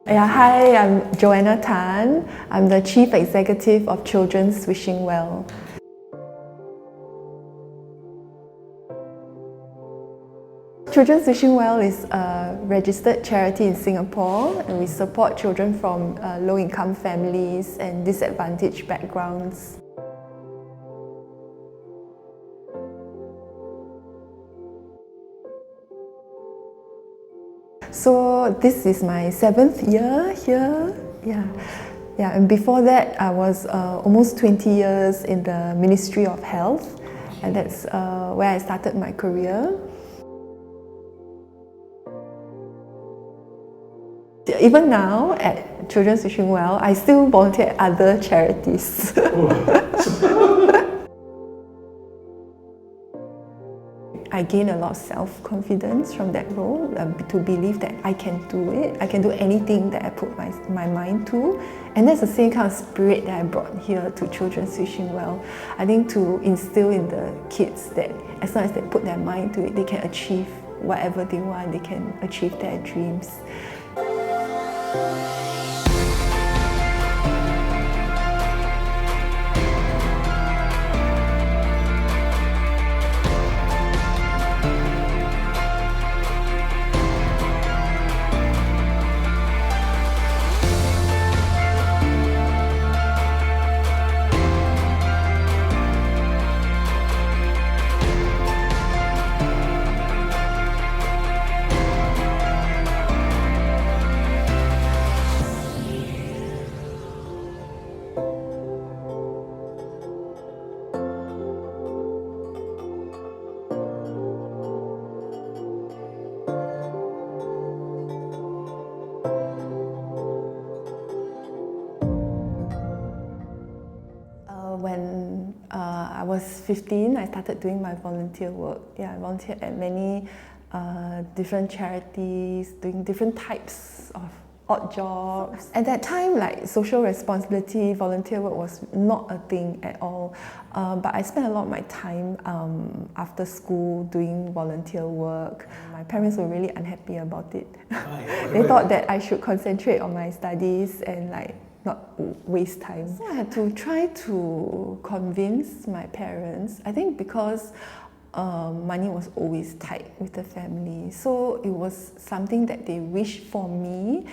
Yeah, hi, I'm Joanna Tan. I'm the Chief Executive of Children's Wishing Well. Children's Wishing Well is a registered charity in Singapore, and we support children from low-income families and disadvantaged backgrounds. So this is my 7th year here. Yeah. And before that, I was almost 20 years in the Ministry of Health, and that's where I started my career. Even now at Children's Wishing Well, I still volunteer at other charities. I gained a lot of self-confidence from that role, to believe that I can do it. I can do anything that I put my mind to. And that's the same kind of spirit that I brought here to Children's Wishing Well. I think to instill in the kids that as long as they put their mind to it, they can achieve whatever they want, they can achieve their dreams. When I was 15, I started doing my volunteer work. I volunteered at many different charities, doing different types of odd jobs. At that time, like social responsibility, volunteer work was not a thing at all. But I spent a lot of my time after school doing volunteer work. My parents were really unhappy about it. They thought that I should concentrate on my studies and not waste time. So I had to try to convince my parents, I think because money was always tight with the family. So it was something that they wished for me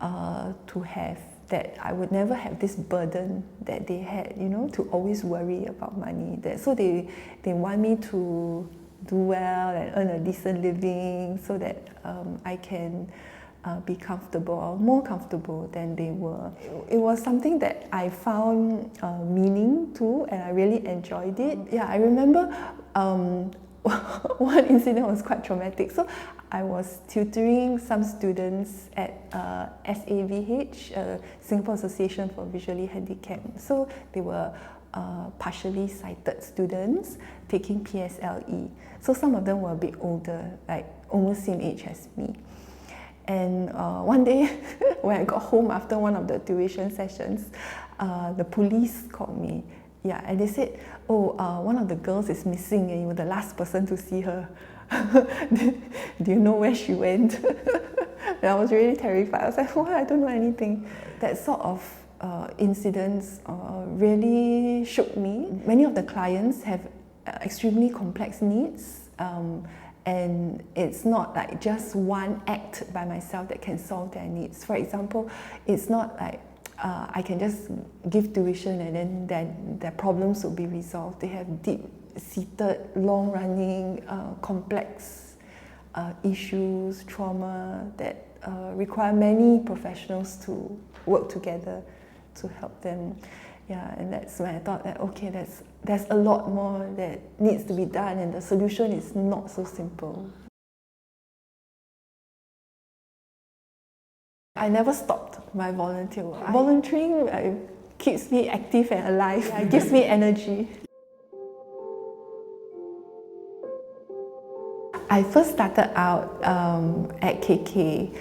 to have, that I would never have this burden that they had, to always worry about money. So they want me to do well and earn a decent living so that I can be comfortable, or more comfortable than they were. It was something that I found meaning to, and I really enjoyed it. I remember one incident was quite traumatic. So I was tutoring some students at SAVH, Singapore Association for Visually Handicapped. So they were partially sighted students taking PSLE. So some of them were a bit older, like almost same age as me. And one day, when I got home after one of the tuition sessions, the police called me. And they said, one of the girls is missing and you were the last person to see her. Do you know where she went? And I was really terrified. I was like, I don't know anything. That sort of incidents really shook me. Many of the clients have extremely complex needs. And it's not like just one act by myself that can solve their needs. For example, it's not like I can just give tuition and then their problems will be resolved. They have deep-seated, long-running, complex issues, trauma that require many professionals to work together to help them. And that's when I thought that, okay, there's a lot more that needs to be done, and the solution is not so simple. I never stopped my volunteer work. Volunteering keeps me active and alive. It gives me energy. I first started out at KK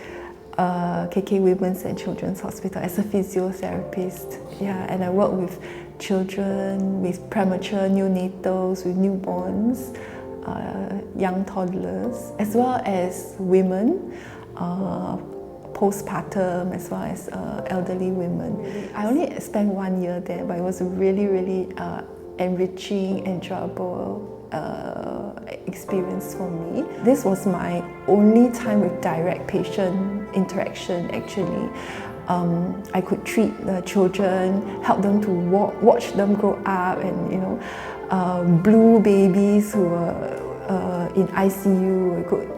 Women's and Children's Hospital as a physiotherapist. And I work with children, with premature neonatals, with newborns, young toddlers, as well as women postpartum as well as elderly women. I only spent 1 year there, but it was a really, really enriching, enjoyable experience for me. This was my only time with direct patient interaction actually. I could treat the children, help them to walk, watch them grow up, and blue babies who were in ICU, I could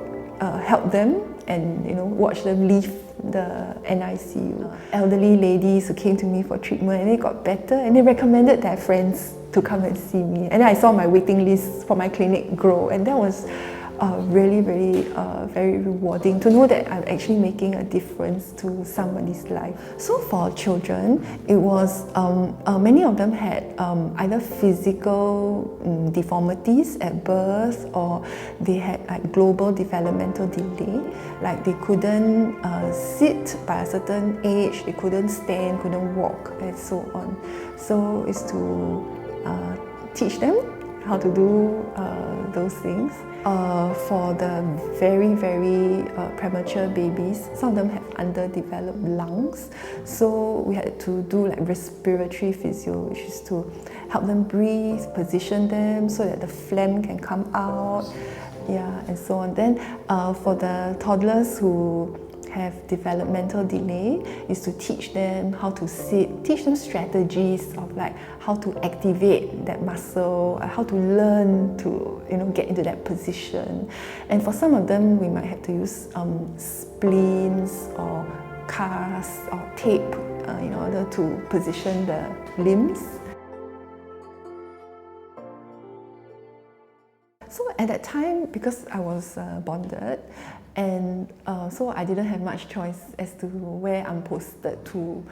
help them and watch them leave the NICU. Elderly ladies who came to me for treatment and they got better and they recommended their friends to come and see me. And I saw my waiting list for my clinic grow, and that was really, really very rewarding to know that I'm actually making a difference to somebody's life. So for children, it was, many of them had either physical deformities at birth, or they had like global developmental delay, like they couldn't sit by a certain age, they couldn't stand, couldn't walk, and so on. So it's to teach them how to do those things. For the very, very premature babies, some of them have underdeveloped lungs, so we had to do like respiratory physio, which is to help them breathe, position them so that the phlegm can come out, and so on. Then for the toddlers who have developmental delay, is to teach them how to sit, teach them strategies of like how to activate that muscle, how to learn to get into that position. And for some of them, we might have to use splints or casts or tape in order to position the limbs. So at that time, because I was bonded, and so I didn't have much choice as to where I'm posted to.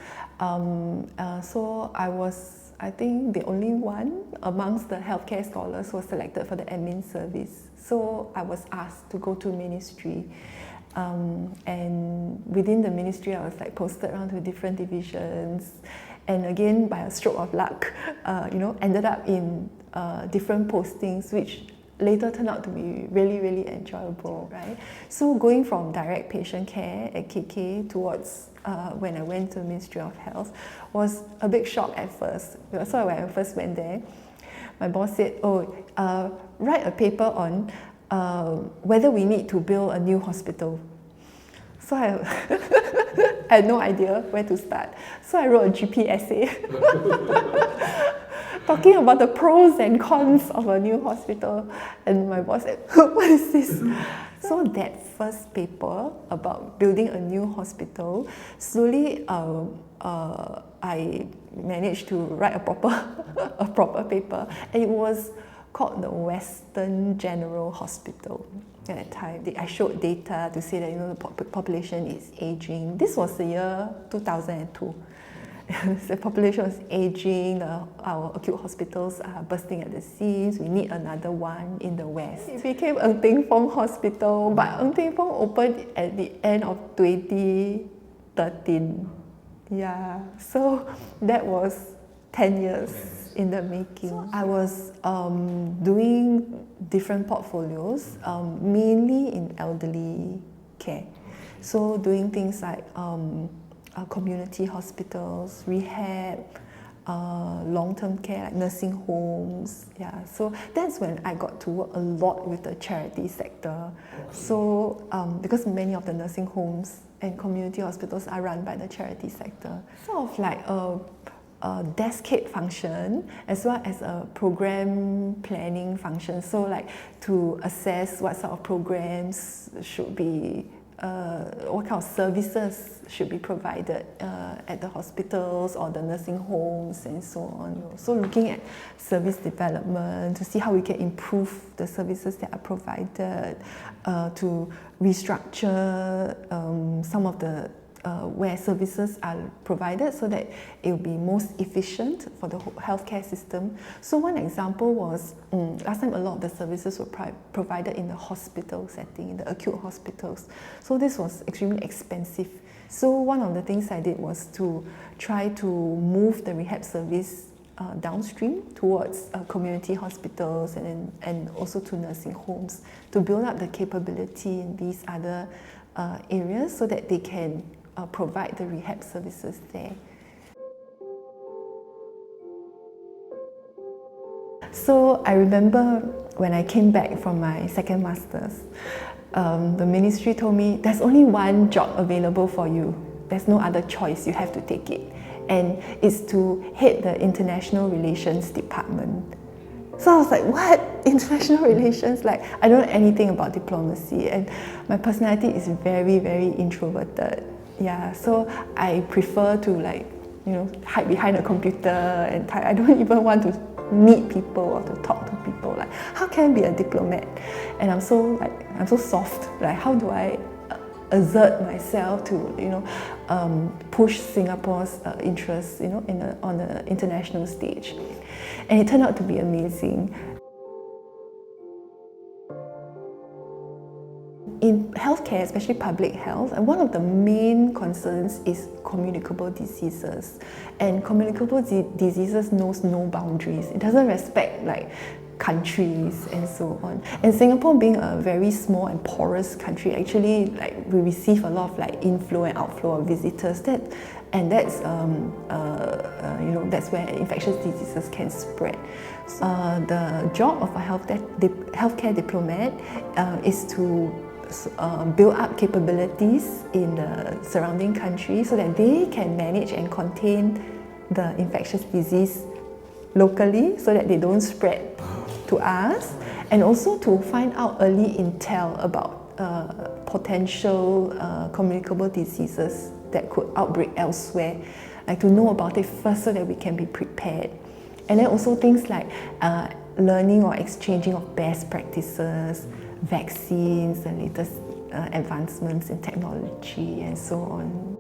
So I was, I think, the only one amongst the healthcare scholars who was selected for the admin service. So I was asked to go to ministry. And within the ministry, I was like posted around to different divisions. And again, by a stroke of luck, ended up in different postings, which later turned out to be really, really enjoyable, right? So going from direct patient care at KK towards when I went to the Ministry of Health was a big shock at first. So when I first went there, my boss said, write a paper on whether we need to build a new hospital. So I had no idea where to start. So I wrote a GP essay talking about the pros and cons of a new hospital. And my boss said, what is this? So that first paper about building a new hospital, slowly I managed to write a proper paper. And it was called the Western General Hospital. At that time, I showed data to say that the population is aging. This was the year 2002. The population was aging, our acute hospitals are bursting at the seams, we need another one in the West. It became Teng Fong Hospital, but Teng Fong opened at the end of 2013. Yeah, so that was 10 years in the making. So I was doing different portfolios, mainly in elderly care. So doing things like community hospitals, rehab, long-term care, like nursing homes. Yeah, so that's when I got to work a lot with the charity sector. So because many of the nursing homes and community hospitals are run by the charity sector, sort of like a desk-head function as well as a program planning function. So like to assess what sort of programs should be what kind of services should be provided at the hospitals or the nursing homes and so on. So looking at service development to see how we can improve the services that are provided, to restructure some of the where services are provided so that it will be most efficient for the healthcare system. So one example was, last time a lot of the services were provided in the hospital setting, in the acute hospitals. So this was extremely expensive. So one of the things I did was to try to move the rehab service downstream towards community hospitals and also to nursing homes to build up the capability in these other areas so that they can provide the rehab services there. So I remember when I came back from my second master's, the ministry told me there's only one job available for you. There's no other choice, you have to take it. And it's to head the international relations department. So I was like, what? International relations? Like, I don't know anything about diplomacy, and my personality is very, very introverted. Yeah, so I prefer to hide behind a computer and type. I don't even want to meet people or to talk to people. Like, how can I be a diplomat? And I'm so soft. Like, how do I assert myself to push Singapore's interests on the international stage? And it turned out to be amazing. In healthcare, especially public health, and one of the main concerns is communicable diseases. And communicable diseases knows no boundaries. It doesn't respect countries and so on. And Singapore being a very small and porous country, actually we receive a lot of inflow and outflow of visitors. That's where infectious diseases can spread. The job of a healthcare diplomat is to build up capabilities in the surrounding country so that they can manage and contain the infectious disease locally so that they don't spread to us, and also to find out early intel about potential communicable diseases that could outbreak elsewhere, to know about it first so that we can be prepared. And then also things like learning or exchanging of best practices, vaccines, the latest advancements in technology and so on.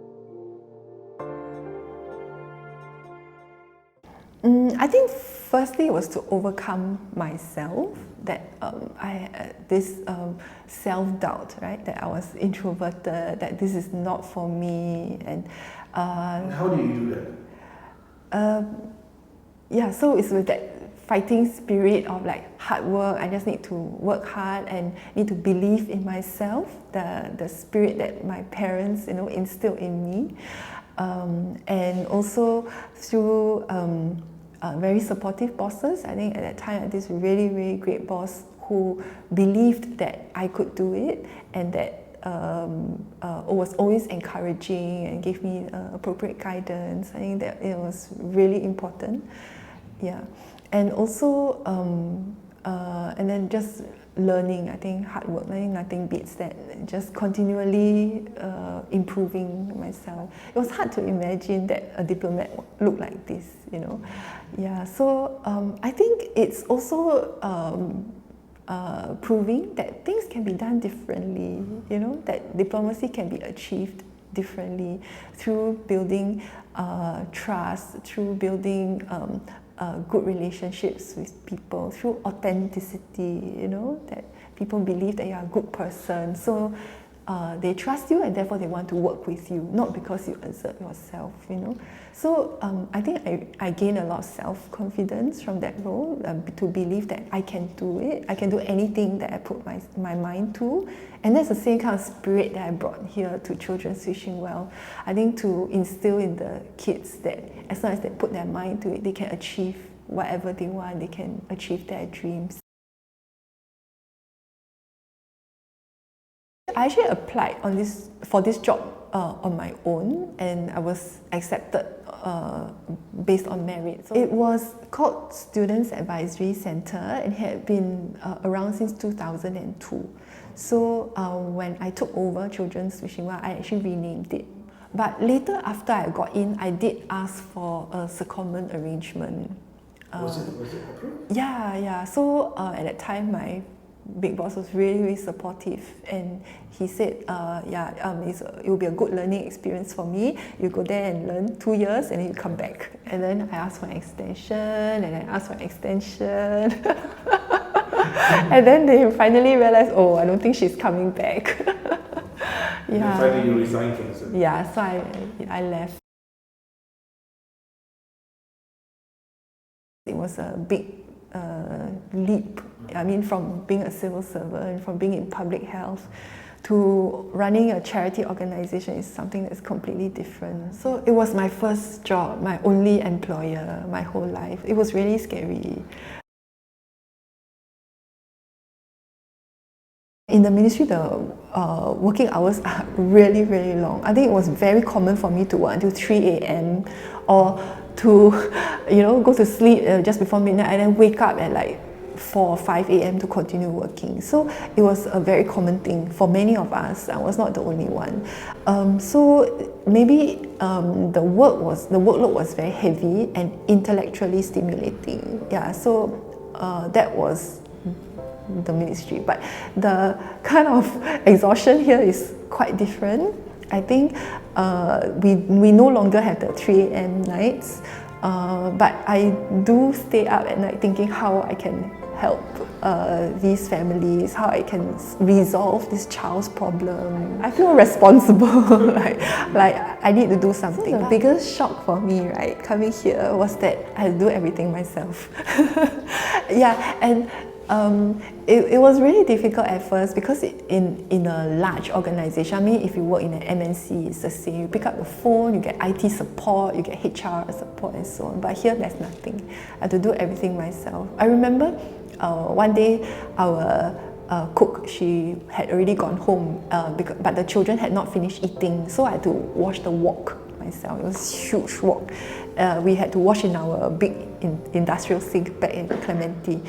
I think firstly it was to overcome myself, that I had this self-doubt, right? That I was introverted, that this is not for me. And how do you do that? Yeah, so it's with that fighting spirit of hard work. I just need to work hard and need to believe in myself, the spirit that my parents instilled in me, and also through very supportive bosses. I think at that time I had this really, really great boss who believed that I could do it, and that was always encouraging and gave me appropriate guidance. I think that it was really important. Yeah, and also and then just learning. I think hard work, nothing beats that. Just continually improving myself. It was hard to imagine that a diplomat looked like this, Yeah, so I think it's also proving that things can be done differently, that diplomacy can be achieved differently through building trust, through building good relationships with people, through authenticity, that people believe that you are a good person. So they trust you and therefore they want to work with you, not because you exert yourself, So I think I gained a lot of self-confidence from that role, to believe that I can do it. I can do anything that I put my mind to. And that's the same kind of spirit that I brought here to Children's Wishing Well. I think to instill in the kids that as long as they put their mind to it, they can achieve whatever they want, they can achieve their dreams. I actually applied for this job on my own, and I was accepted based on merit. So it was called Students Advisory Centre and had been around since 2002. So when I took over Children's Wishing Well, I actually renamed it. But later, after I got in, I did ask for a secondment arrangement. Was it approved? Yeah. So at that time, my big boss was really, really supportive, and he said, it will be a good learning experience for me. You go there and learn 2 years and then you come back. And then I asked for an extension, and I asked for an extension. And then they finally realized, oh, I don't think she's coming back. Yeah. And finally you resigned from the service. Yeah, so I left. It was a big leap. I mean, from being a civil servant, from being in public health, to running a charity organization is something that's completely different. So it was my first job, my only employer, my whole life. It was really scary. In the ministry, the working hours are really, really long. I think it was very common for me to work until 3 a.m. or to, go to sleep just before midnight and then wake up at like 4 or 5 a.m. to continue working. So it was a very common thing for many of us. I was not the only one. So maybe the workload was very heavy and intellectually stimulating. Yeah, so that was the ministry, but the kind of exhaustion here is quite different. I think we no longer have the 3 a.m. nights, but I do stay up at night thinking how I can help these families, how I can resolve this child's problem. I feel responsible, like I need to do something. So the biggest shock for me, right, coming here was that I do everything myself. Yeah, and it was really difficult at first because in a large organization, I mean, if you work in an MNC, it's the same. You pick up the phone, you get IT support, you get HR support and so on. But here, there's nothing. I have to do everything myself. I remember one day our cook, she had already gone home, but the children had not finished eating, so I had to wash the wok myself. It was a huge wok. We had to wash in our big industrial sink back in Clementi.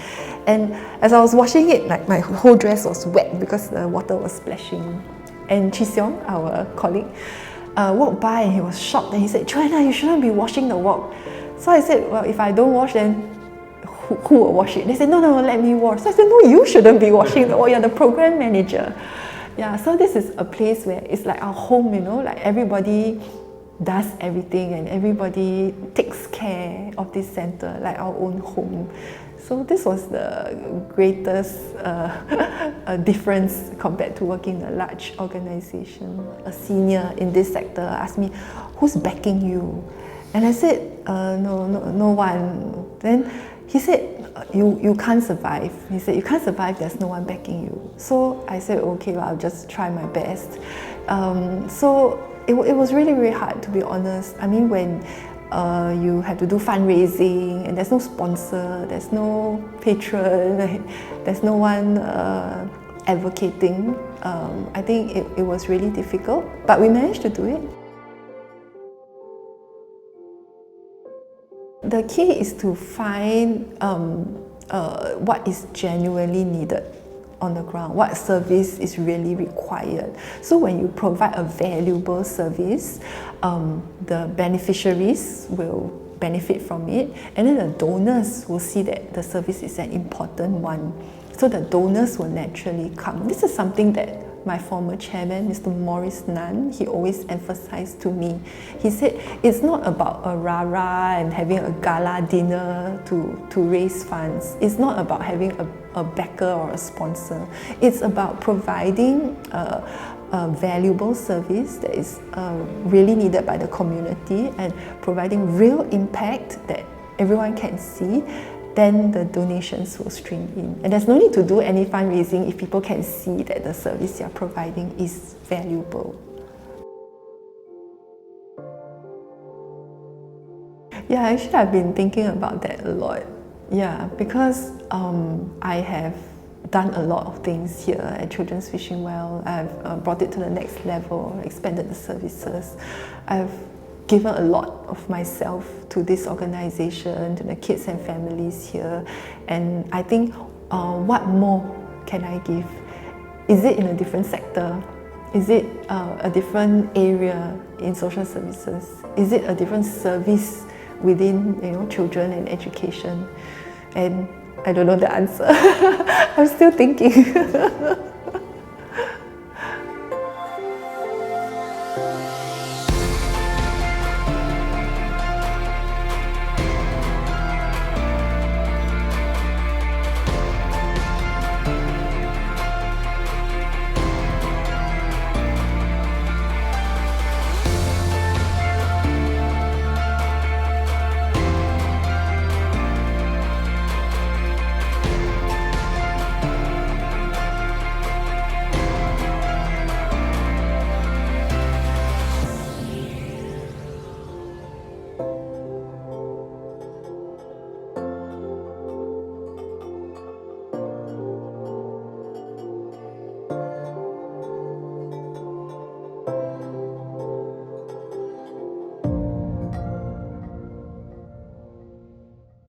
And as I was washing it, like my whole dress was wet because the water was splashing. And Chi Seong, our colleague, walked by and he was shocked and he said, "Joanna, you shouldn't be washing the wok." So I said, "Well, if I don't wash, then who will wash it?" They said, no, let me wash. So I said, "No, you shouldn't be washing the wok. You're the program manager." Yeah, so this is a place where it's like our home, like everybody does everything and everybody takes care of this center like our own home. So this was the greatest difference compared to working in a large organization. A senior in this sector asked me, "Who's backing you?" And I said, no one. Then he said, you can't survive. He said, "You can't survive, there's no one backing you." So I said, okay, well, I'll just try my best. So it was really, really hard, to be honest. I mean, when you have to do fundraising and there's no sponsor, there's no patron, there's no one advocating, I think it was really difficult, but we managed to do it. The key is to find what is genuinely needed on the ground, what service is really required. So when you provide a valuable service, the beneficiaries will benefit from it, and then the donors will see that the service is an important one. So the donors will naturally come. This is something that my former chairman, Mr. Maurice Nunn, he always emphasized to me. He said, it's not about a rah-rah and having a gala dinner to raise funds. It's not about having a backer or a sponsor. It's about providing a valuable service that is really needed by the community and providing real impact that everyone can see. Then the donations will stream in. And there's no need to do any fundraising if people can see that the service you're providing is valuable. Yeah, actually I've been thinking about that a lot. Yeah, because I have done a lot of things here at Children's Fishing Well. I've brought it to the next level, expanded the services. I've given a lot of myself to this organization, to the kids and families here, and I think what more can I give? Is it in a different sector? Is it a different area in social services? Is it a different service within children and education? And I don't know the answer. I'm still thinking.